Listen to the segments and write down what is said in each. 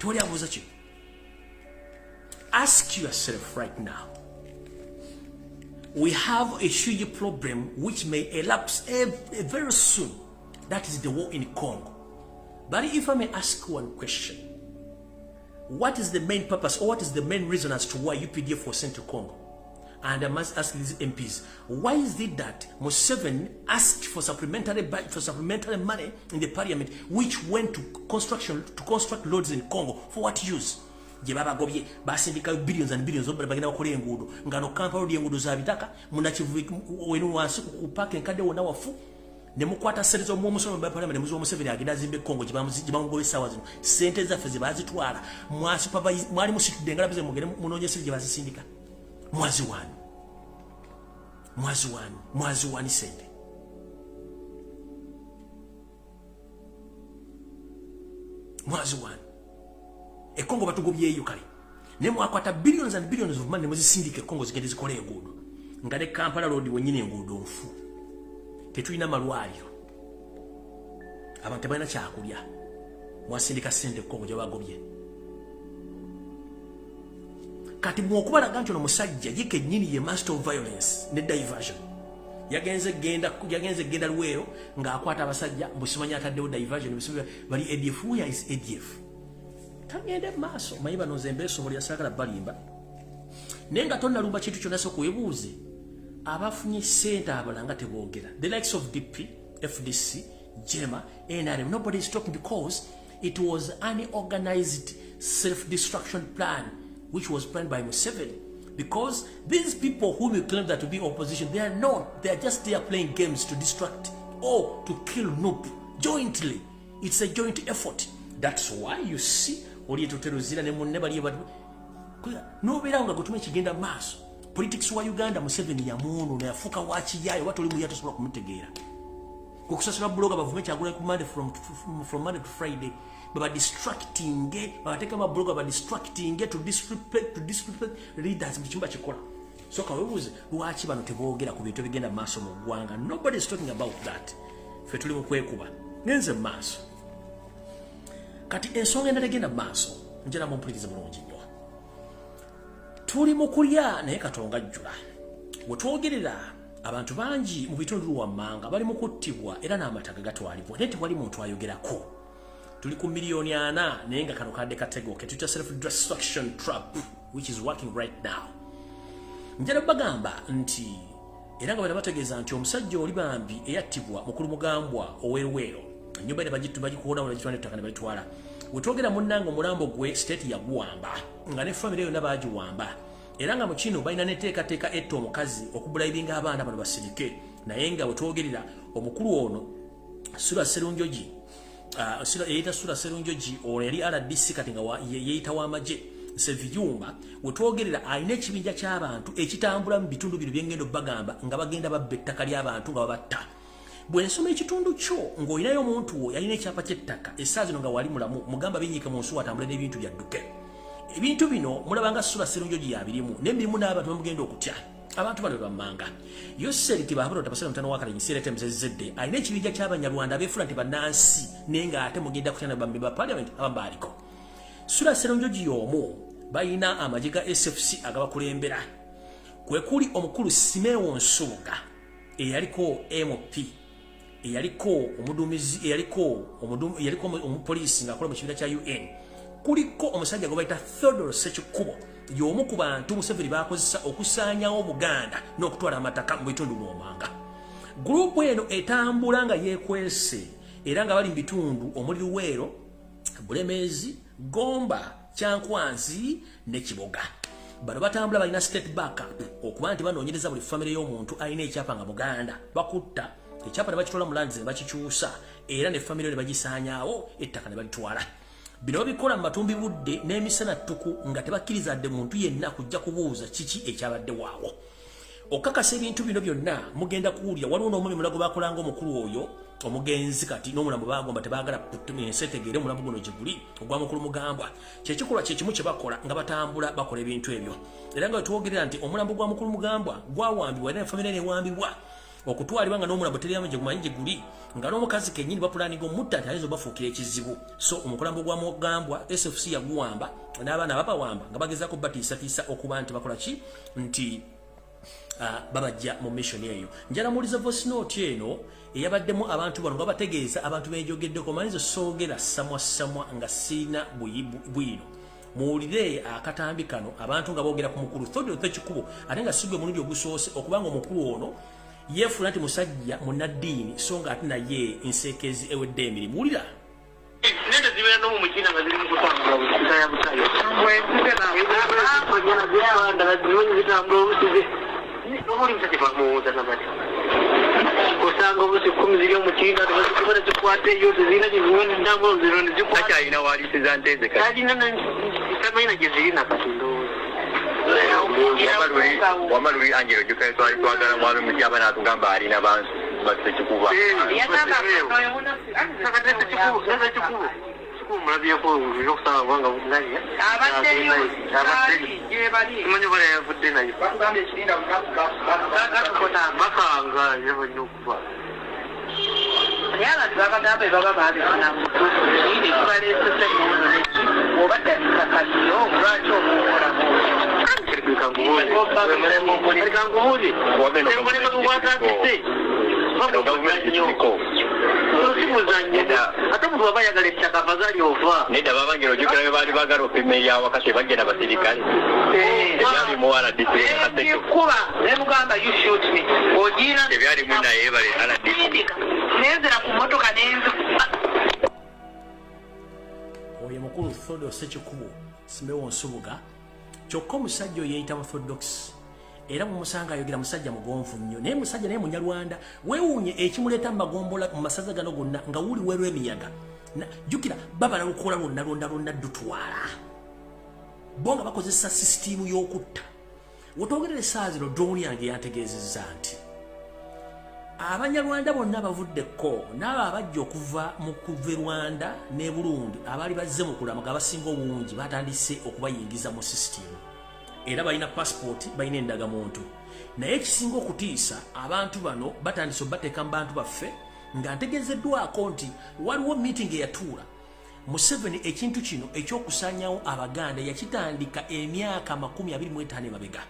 tewali abuuza ki. Ask yourself right now. We have a huge problem which may elapse very soon. That is the war in Congo. But if I may ask one question, what is the main purpose or what is the main reason as to why UPDF was sent to Congo? And I must ask these MPs, why is it that Museveni asked for supplementary money in the parliament, which went to construct roads in Congo? For what use? Jebaba gobye basindika billions and billions obala bagenda okola enguudo ngano kampalo di enguudo za bitaka munakivu wenu wansi ku park enkade wona wafu ne mukwata sente zo mu musomo ba parliament muzo Museveni agenda zimbe Congo jibamugobe sawa zino sente za fezi bazitwala mwasi papa mwali musitudde ngala bize mugere munonyesere je bazisindika mwazi wani sente mwazi wani Congo batugobyeyo kale ne mwakwata billions and billions of money muzisindike Congo zigende zikole enguudo ngale Kampala road wenyine enguudo nfu tetulina malwaliro abantu balina kyakulya mwasindika sente Congo gyabagobye kati mwokubalaga nti ono musajja yike nyini ye master of violence ne diversion yagenze genda Luweero ngaakwata abasajja busimanya ataddewo diversion busimanya bali ADF ya is ADF tagende maaso mayiba nozembe somoli yasakala balimba nenga tonna lumba kitu kyonna so kuebuuze abafunye sente abalanga tebogera the likes of DP FDC Jema NRM nobody is talking because it was an organized self-destruction plan which was planned by Museveni because these people whom you claim that to be opposition they are not, they are just there playing games to distract or to kill Nup jointly. It's a joint effort. That's why you see oli tuteruzira ne munne bali badu no biranga gutume kigenda maso politics wa Uganda Museveni ya munu na yafuka wachi yayo watu oli muyato sobola kumutegeera kukusasula blogger bavume kyagula ku Monday from Monday to Friday baba distracting bateka ma blogger ba distracting to disrespect leaders bichimba chikola so kawebuze lwachi bano tebogera ku bintu bigenda maso mu gwanga. Nobody is talking about that. Fe tuli mu kwekuba ngenze maso kati ensonga endala egenda maaso njala mumpuliriza bulungi nnyo tuli mu kulya naye Katonga jjula wetwogerera abantu bangi mu bitundu wammanga bali mu kuttibwa era n'amataga gatwalibwa naye tewali muntu ayogerako. Tuli ku miliyoni 4 naye nga kano kadde katego ke tuyita self-destruction trap which is working right now. Njala bagamba nti era nga bali bategeeza nti omusajja oli bambi eyattibwa mukulu mugambwa oweruweero nyumba ne bagikuona wala kitwane tutakane balitwala wetwogera munnango mulambo gwe state ya guwamba nga ne family yo nabaji wamba era nga mukino balina neteeka etto omukazi okubulaibinga abaana bano basirike naye nga wetwogerera omukulu ono Sura Serunjoji Sura Serunjoji ono yali RDC kati nga yeeyita w'amagye Seviyumba wetwogerera alina ekibinja ky'abantu ekitambula mu bitundu bino byengendo bagamba nga bagenda babba ettaka ly'abantu nga babatta. Bwe nsoma ekitundu kyo ng'olinayo omuntu wo yalina ekyapa ky'ettaka essaawa zino nga wali mulamu mugamba binyiike mu nsi watambule n'ebintu byadduke. Ebintu bino mulabanga Sura Serunjoji yabirimu n'emirimu n'abantu bamugenda okutya abantu bano bammanga Yoseri Tibahabula tapasala mutano wakala nyisire temzezedde alina ekibinja ky'Abanyarwanda abeefula nti bannansi naye ng'ate mugenda kutyana bambi ba parliament abambaliko. Sura Serunjoji y'omu balina amagye ga SFC agabakulembera kwe kuli omukulu Simewo Nsubuga eyaliko MP eyaliko omudumizi eyaliko omupolisi ng'akola mu kibiina kya UN kuliko omusajja gwe bayita Theodore Sekikubo y'omu ku bantu Museveni bakozesa okusaanyawo Buganda n'okutwala amataka mu bitundu mwomanga. Gurupu eno etambula nga yeekwese era nga bali mu bitundu omuli Luweero, Bulemeezi, Gomba, Kyankwanzi ne Kiboga. Bano batambula balina state backup okuba nti banoonyereza buli famire y'omuntu alina ekyapa nga Buganda bakutta ekyapa ne bakitwala mu lands ne bakikyusa era ne famire ne bagisaanyaawo ettaka ne balitwala. Bino bikola mu matumbi budde n'emisana ttuku nga tebakkiriza dde muntu yenna kujja kubuuza kiki ekyabadde waawo. Okakasa ebintu bino byonna mugenda kuwulira waliwo n'omwami mulago bakolanga omukulu oyo omugenzi kati n'omulambo bagomba tebaagala ensetegeere omulambo guno gye guli ogwa mukulu mugambwa kyekikolwa kyekimu kye bakola nga batambula bakola ebintu ebyo era nga wetwogerera nti omulambo gwa mukulu mugambwa gwawambibwa era efamire newambibwa okutwalibwa nga n'omulabo teryamu gye gumanyi gye guli nga n'omukazi kennyini bapulaninga omutta nti ayinza obafuukira ekizibu so omukulambo gwa mugambwa SFC yaguwamba n'abaana babawamba nga bagezaako batiisatiisa okuba nti bakola ki nti babajja mu mission eyo njala muliza voice note eno eyabaddemu abantu bano nga bategeeza abantu benjogeddeko manyizo soogera samwa nga siina bwino muwulire akatambi kano abantu nga boogera ku mukulu Kikubo ate nga sigwe mulundi ogusoose okubanga omukulu ono yeefuna nti musajja munnaddiini so nga ate naye enseekezi ewedde emirimu wulira nende zibeera n'omu mukina nga ziri mu kutambula busika ya busayo zitambula obusize obuli musajja bamuwuuza nabati osanga obusi 10 ziri omukina tebazikubona zikwateyo tezirina gyezitambula ziro nezikwakyalina waalisiza nteze kalina tamanyina gye ziri nakati Wamaluri Angelo Juka twagala mwalo mujaba natugamba alina bantu basekikuba mulabi ko yokusaba bwanga bulali abaddeyo manyi bale yavudde nayo bakanga yabanyokuba yala twabagamba baba babifuna mutu ili kubalesese mu obadde kakaliyo lwaki omuwola ate omuntu waba ayagala ettaka afazali ova nedda babangera ojjukira bwe baali baagala opemeya wakati bagenda basirikale ebyali muwaladikuba nemugamba you shoot me ogira ebyalimu naye bale nenzera ku motoka nenzikuba oyo mukulu Thodo Sekikubo Simewo Nsubuga kyokka omusajja oyo yeyita Orthodox era mumusanga ayogera musajja mugonvu nnyo naye musajja naye munyalwanda weewuunye ekimuleeta mumagombola mu masaza gano gonna nga wuli weerwa emiyaga jjukira babala lukola lwonna ddutwala bo nga bakozesa sisitiimu y'okutta wetwogerera essaawa zino drone yange yantegeezezza nti abanyarwanda bonna abavuddeko n'abo abajja okuva mu kuva Rwanda ne Burundi abaali bazze mu kulama nga basinga obungi batandise okubayingiza mu sisitiimu era balina passport balina endagamuntu naye ekisinga okutiisa abantu bano batandise obateeka mu bantu baffe nga ntegeezeddwako nti waliwo meeting eyatuula Museveni ekintu kino ekyokusaanyawo abaganda yakitandika emyaka 25 emabega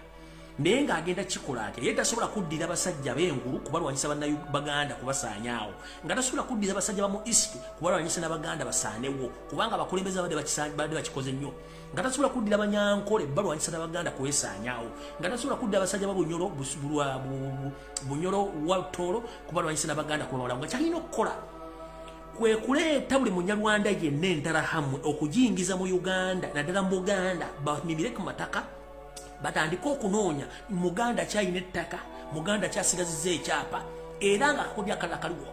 naye ng'agenda kikola atya ye tasobola kuddira abasajja b'engulu kubalwanyisa bannabaganda kubasaanyaawo nga tasobola kuddira abasajja bamu east kubalwanyisa n'abaganda basaanewo kubanga abakulembeze badde bakikoze nnyo nga tasobola kuddira abanyankole balwanyisa n'abaganda kwesaanyaawo nga tasobola kuddira abasajja babunyolo bunyolo waltolo kubalwanyisa n'abaganda kulwala nga kyalina okukola kwe kuleeta buli munyarwanda yenna entalahamwe okugiyingiza mu Uganda naddala mu Buganda bamimire ku mataka batandika okunoonya muganda kyalina ettaka muganda kyasigazizza ekyapa era nga akakobya akalala kaliwo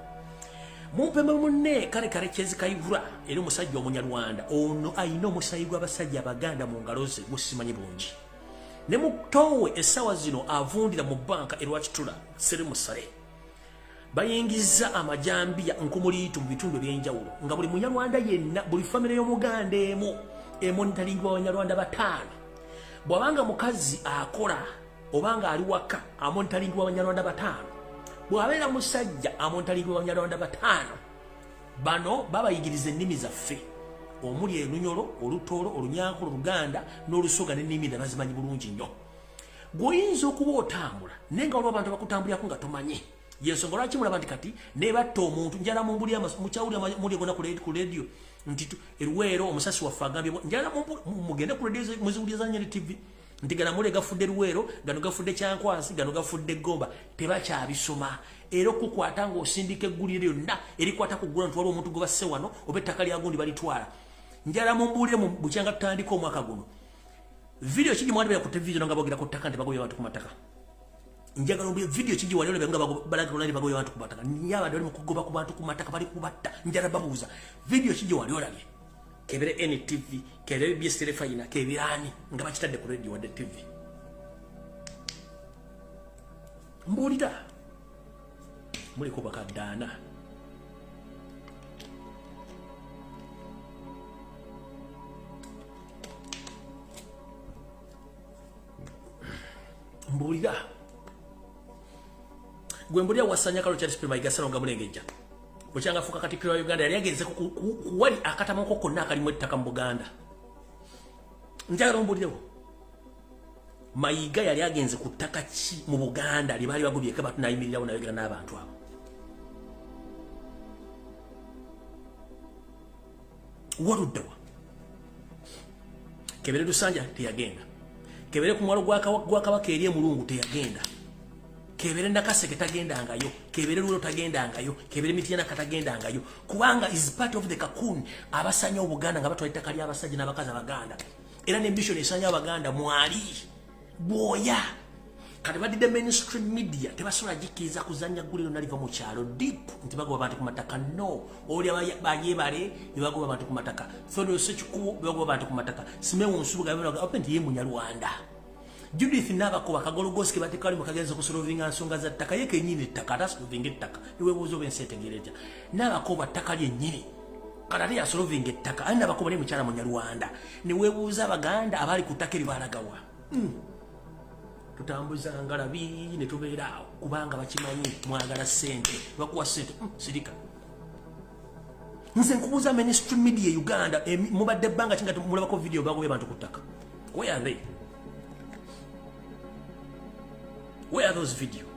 mumpembe munne kale kyezikayivula eri omusajja omunyarwanda ono ayina omusayi gw'abasajja abaganda mu ngalo ze gusimanyi bulungi ne mutowe essaawa zino avundira mu banka erwakitula Salim Saleh bayingiza amajambiya nkumuliitu mu bitundu ebyenjawulo nga buli munyarwanda yenna buli famire y'omuganda emonitaringibwa abanyarwanda 5 bwabanga mukazi akola obanga ali waka amonitaringibwa abanyarwanda 5 bwabeera musajja amonitaringibwa abanyarwanda 5 bano babayigiriza ennimi zaffe omuli elunyolo olutolo olunyanko oluganda n'olusoga n'ennimi endala bazimanyi bulungi nnyo gwoyinza okuba otambula naye nga waliwo abantu bakutambulirako nga tomanyi yensonga lwaki mulaba nti kati nebatta omuntu njala mukyawulira muli gona ku radio nti eruweero omusasi waffe agambye njala mugende ku radio muziwuliriza Nyeri TV nti gana mule gafudde Luweero gano gafudde Kyankwasi gano gafudde Gomba tebakyabisoma era okukwata ng'osindika eggulire lyonna erikwata ku ggula nti waliwo omuntu gwe basse wano oba ettaka lya gundi balitwala njala mumbuulire mu bukyanga tutandika omwaka guno video kigi mwandibera ku televiziyo nga boogera ku ttaka nti bagobye abantu ku mataka njagala mbi video kigi wali olebe nga balaga olali bagobye abantu ku mataka nyaba bali mu kugoba ku bantu ku mataka bali kubatta njala babuuza video kigi wali olabye kebere NTV kebere BS Telefina kebirani nga bakitadde ku radio wadde TV mbuulira muli ko bakaddaana mbuulira gwembulya wasanya kalo Charles Prima igasalo nga mulengeja buchanga fuka katikiro wa Uganda yali yagenze kuwali akatamako konna akalimu ettaka mu Buganda njagala mbulyewo Mayiga yali agenze kutaka ki mu Buganda libali bagubye kaba tunayimirira unayogera n'abantu abo waluddawa Kebere Lusanja teyagenda Kebere ku mwalo gwa kabaka eri Mulungu teyagenda Kebere Nakaseke tagendangayo Kebere Lulo tagendangayo Kebere Mityana katagendangayo kubanga is part of the cocoon abasanya Obuganda nga batwala ettaka ly'abasajja n'abakazi Abaganda era ne mission esanya Abaganda mwali boya kati badde mainstream media tebasobola jikiriza kuzanya guliro naliva mu kyalo deep nti bagoba abantu ku mataka no oli bayebale ne bagoba abantu ku mataka Thodo Sechikubo bagoba abantu ku mataka Simewo Nsubuga bagoba open ye Munyarwanda Judith Nabako bakagologoske batekali mukagenza kusolovinga nsonga za ttaka yeke nyine ttaka atasolovinga ettaka niwe buzo bensetengereja nabako bataka lye nyine kalali ya solovinga ettaka ani nabako bali mukyala Munyarwanda niwe buza Abaganda abali kuttaka libalagawa tutambuza ngalabi ne tubeera kubanga bakimanyi mwagala sente bakuwa sente sirika nze nkubuza mainstream media Uganda mubadde banga kinga mulabako video bagobe bantu kutaka where are they? Where are those videos?